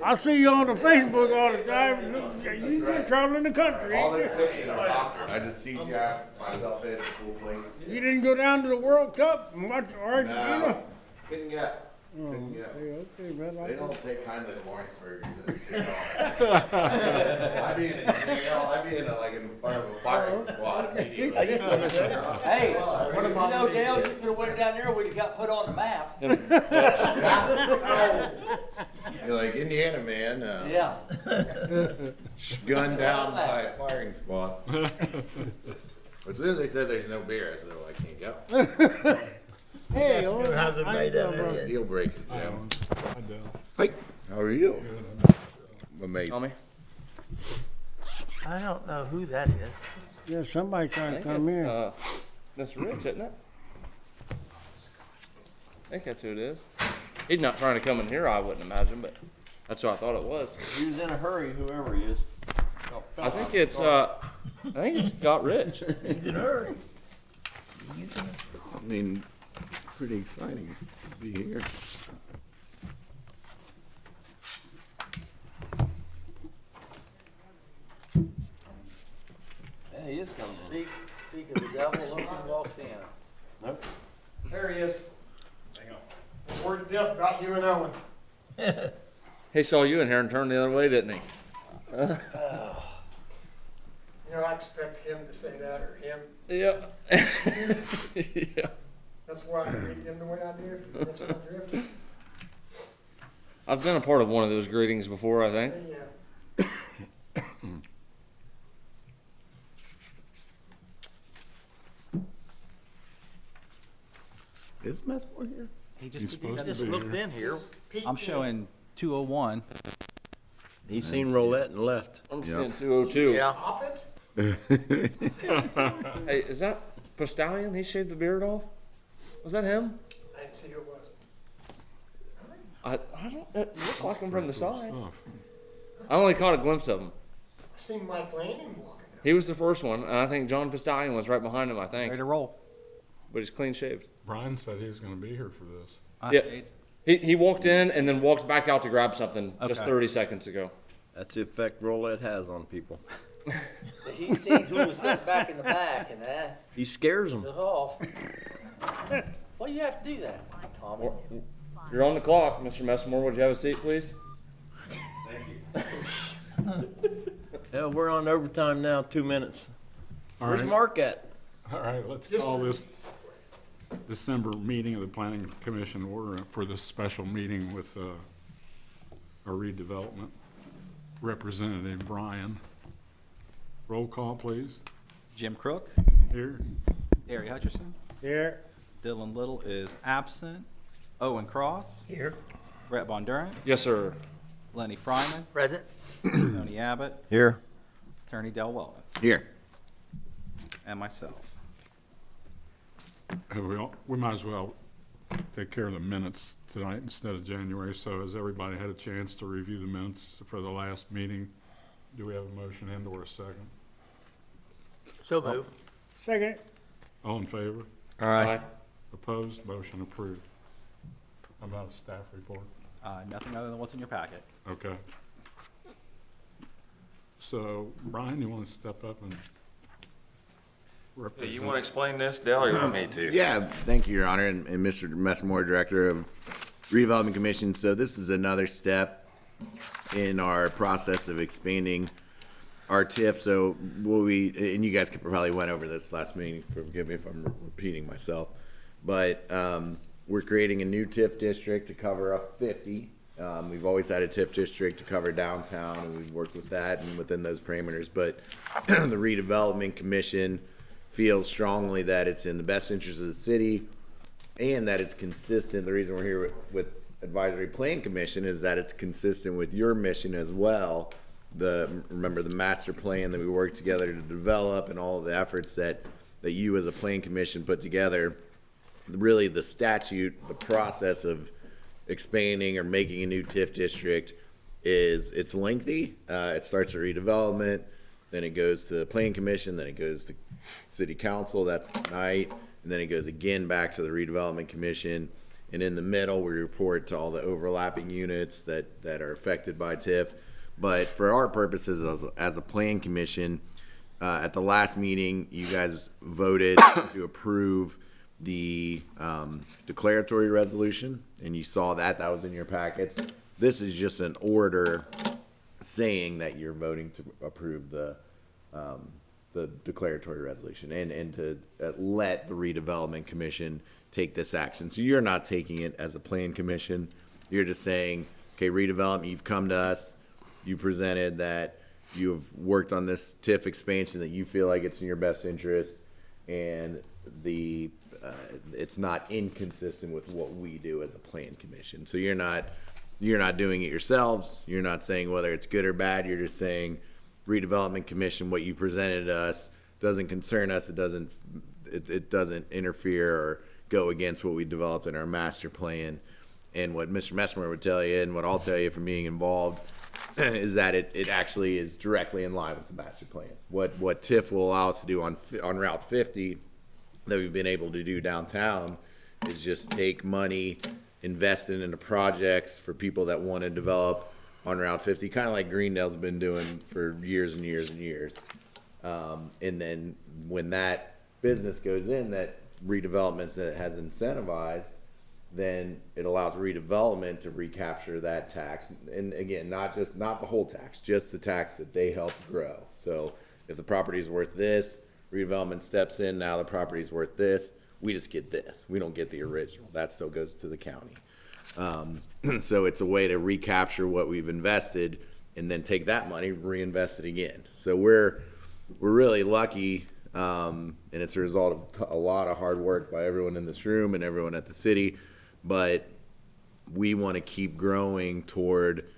I see you on the Facebook all the time. You been traveling the country. All this fishing are doctored. I just CGI myself in cool places. You didn't go down to the World Cup and watch Argentina? No, couldn't get. Couldn't get. Okay, man. They don't take kindly to Lawrenceburg. I'd be in a jail. I'd be in a, like in front of a firing squad immediately. Hey, you know, Dale, you could have went down there, we'd have got put on the map. You're like Indiana man. Yeah. Gunned down by a firing squad. As soon as they said there's no beer, I said, "Well, I can't go." Hey, How's it made that? That's a deal breaker, Jim. Hey, How are you? Amazing. I don't know who that is. Yeah, somebody trying to come in. That's Rich, isn't it? I think that's who it is. He's not trying to come in here, I wouldn't imagine, but that's who I thought it was. He was in a hurry, whoever he is. I think it's Scott Rich. He's in a hurry. I mean, pretty exciting to be here. Yeah, he is coming. Speak of the devil, look who walks in. Nope. There he is. Hang on. Word to death about you and Owen. He saw you in here and turned the other way, didn't he? You know, I expect him to say that or him. Yeah. Yeah. That's why I greet him the way I do. That's what I'm drifting. I've been a part of one of those greetings before, I think. Yeah. Is Messmore here? He He's just supposed to be looked here. in here. I'm showing 201. He's seen roulette and left. I'm Yeah. seeing 202. Yeah. Pop it? Hey, is that Postallion? He shaved the beard off? Was that him? I didn't see who it was. I don't. It looked like him from the side. Stuff. I only caught a glimpse of him. I seen Mike Lanning walking out. He was the first one, and I think John Postallion was right behind him. I think, Ready to roll. but he's clean shaved. Brian said he was going to be here for this. Yeah. It's, He walked in and then walked back out to grab something just Okay. 30 seconds ago. That's the effect roulette has on people. He seen who was sitting back in the back and that He scares them. took off. Why do you have to do that, Tommy? You're on the clock, Mr. Messmore. Would you have a seat, please? Yeah, we're on overtime now, 2 minutes. All Where's right. Mark at? All right, let's call this December meeting of the Planning Commission order for this special meeting with our redevelopment representative, Brian. Roll call, please. Jim Crook, Here. Harry Hutcherson, Here. Dylan Little is absent, Owen Cross, Here. Brett Bondurant, Yes, sir. Lenny Fryman, Present. Tony Abbott, Here. Attorney Del Weldon, Here. and myself. We might as well take care of the minutes tonight instead of January. So has everybody had a chance to review the minutes for the last meeting? Do we have a motion and or a second? So move. Second. All in favor? All right. Opposed? Motion approved. How about a staff report? Nothing other than what's in your packet. Okay. So, Brian, you want to step up and represent? You want to explain this, Dale, or you want me to? Yeah, thank you, Your Honor, and Mr. Messmore, Director of Redevelopment Commission. So this is another step in our process of expanding our TIF. So and you guys probably went over this last meeting, forgive me if I'm repeating myself, but we're creating a new TIF district to cover up 50. We've always had a TIF district to cover downtown, and we've worked with that and within those parameters. But the Redevelopment Commission feels strongly that it's in the best interest of the city and that it's consistent. The reason we're here with Advisory Plan Commission is that it's consistent with your mission as well. Remember the master plan that we worked together to develop and all of the efforts that you as a plan commission put together. Really the statute, the process of expanding or making a new TIF district it's lengthy. It starts at redevelopment, then it goes to the plan commission, then it goes to city council, that's tonight, and then it goes again back to the redevelopment commission, And in the middle, we report to all the overlapping units that are affected by TIF. But for our purposes as a plan commission, at the last meeting, you guys voted to approve the declaratory resolution, and you saw that was in your packets. This is just an order saying that you're voting to approve the declaratory resolution and to let the redevelopment commission take this action. So you're not taking it as a plan commission. You're just saying, okay, redevelopment, you've come to us, you presented that you have worked on this TIF expansion, that you feel like it's in your best interest, and it's not inconsistent with what we do as a plan commission. So you're not doing it yourselves. You're not saying whether it's good or bad. You're just saying, redevelopment commission, what you presented to us doesn't concern us. It doesn't interfere or go against what we developed in our master plan. And what Mr. Messmer would tell you, and what I'll tell you from being involved, is that it actually is directly in line with the master plan. What TIF will allow us to do on Route 50 that we've been able to do downtown is just take money, invest it into projects for people that want to develop on Route 50, kind of like Greendale's been doing for years and years and years. And then when that business goes in, that redevelopment that has incentivized, then it allows redevelopment to recapture that tax. And again, not the whole tax, just the tax that they helped grow. So if the property is worth this, redevelopment steps in, now the property is worth this, we just get this. We don't get the original. That still goes to the county. So it's a way to recapture what we've invested and then take that money, reinvest it again. So we're really lucky, and it's a result of a lot of hard work by everyone in this room and everyone at the city. But we want to keep growing toward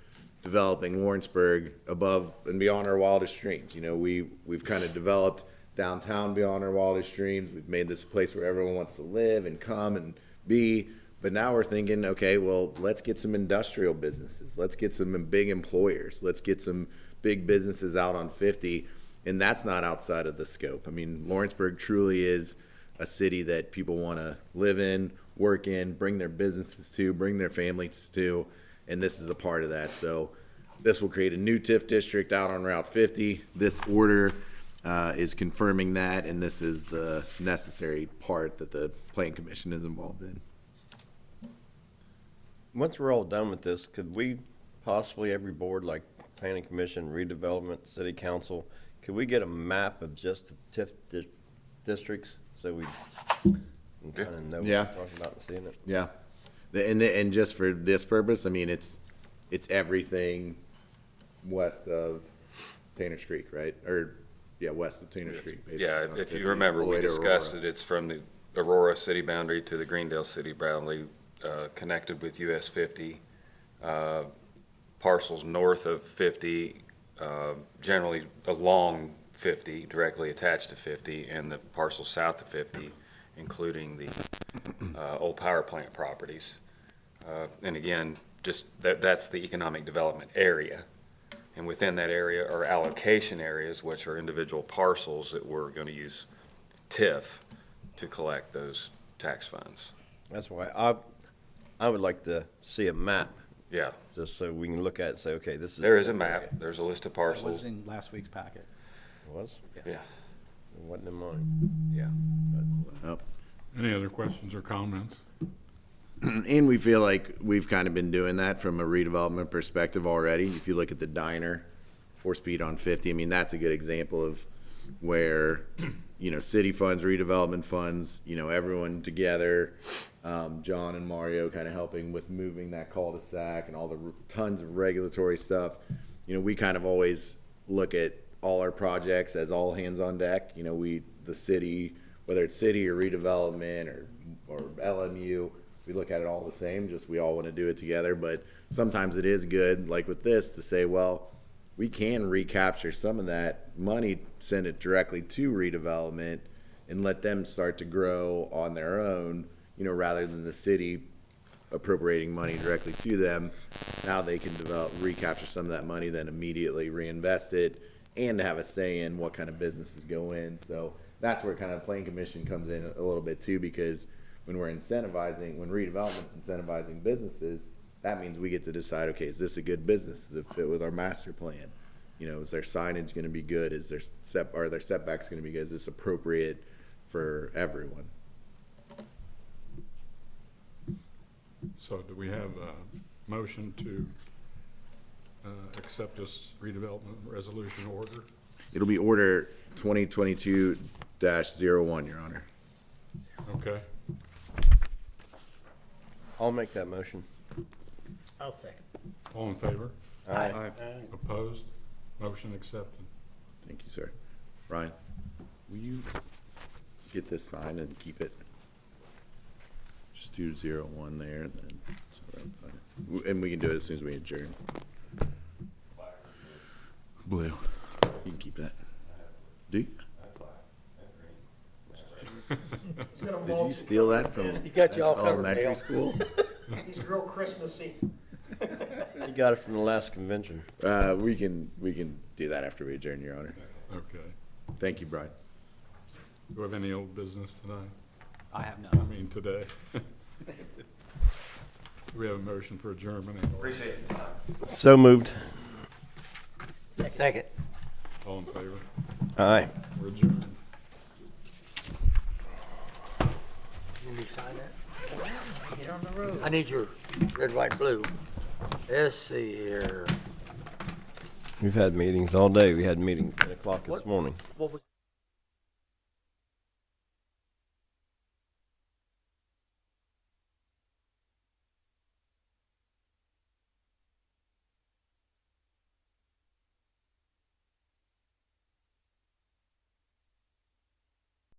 developing Lawrenceburg above and beyond our wildest dreams. You know, we've kind of developed downtown beyond our wildest dreams. We've made this a place where everyone wants to live and come and be. But now we're thinking, okay, well, let's get some industrial businesses. Let's get some big employers. Let's get some big businesses out on 50. And that's not outside of the scope. I mean, Lawrenceburg truly is a city that people want to live in, work in, bring their businesses to, bring their families to. And this is a part of that. So this will create a new TIF district out on Route 50. This order is confirming that, and this is the necessary part that the Plan Commission is involved in. Once we're all done with this, could we possibly, every board, like planning commission, redevelopment, city council, could we get a map of just the TIF districts so we can kind of know what we're talking about and seeing it? Yeah. And just for this purpose, I mean, it's everything west of Tanner's Creek, right? Or, yeah, west of Tanner's Creek, basically. Yeah, if you remember, we discussed it. It's from the Aurora city boundary to the Greendale city boundary, connected with US 50, parcels north of 50, generally along 50, directly attached to 50, and the parcels south of 50, including the old power plant properties. And again, just that's the economic development area. And within that area are allocation areas, which are individual parcels that we're going to use TIF to collect those tax funds. That's why I would like to see a map. Yeah. Just so we can look at it and say, okay, this is. There is a map. There's a list of It parcels. was in last week's packet. It was? Yeah. It wasn't in mine. Yeah. Oh. Any other questions or comments? And we feel like we've kind of been doing that from a redevelopment perspective already. If you look at the diner, 4-speed on 50, I mean, that's a good example of where, you know, city funds, redevelopment funds, you know, everyone together, John and Mario kind of helping with moving that cul-de-sac and all the tons of regulatory stuff. You know, we kind of always look at all our projects as all hands on deck. You know, the city, whether it's city or redevelopment or LMU, we look at it all the same, just we all want to do it together. But sometimes it is good, like with this, to say, well, we can recapture some of that money, send it directly to redevelopment, and let them start to grow on their own, you know, rather than the city appropriating money directly to them. Now they can recapture some of that money, then immediately reinvest it, and have a say in what kind of businesses go in. So that's where kind of Plan Commission comes in a little bit too, because when we're incentivizing, when redevelopment's incentivizing businesses, that means we get to decide, okay, is this a good business? Does it fit with our master plan? You know, is their signage gonna be good? Is their are their setbacks gonna be good? Is this appropriate for everyone? So do we have a motion to accept this redevelopment resolution order? It'll be order 2022-01, Your Honor. Okay. I'll make that motion. I'll second. All in favor? Aye. Opposed? Motion accepted. Thank you, sir. Ryan, will you get this signed and keep it? Just do 01 there, and then, and we can do it as soon as we adjourn. Blue, you can keep that. Do you? He's got a Did you multi- steal that from You got you all covered, elementary Dale. school? He's real Christmassy. You got it from the last convention. We can do that after we adjourn, Your Honor. Okay. Thank you, Brian. Do we have any old business tonight? I have I none. mean, today. Do we have a motion for adjournment? Appreciate your time. So moved. Second. All in favor? Aye. We're adjourned. You need to sign that? Get on the road. I need your red, white, blue. Let's see here. We've had meetings all day. We had a meeting 10 o'clock this morning. What was?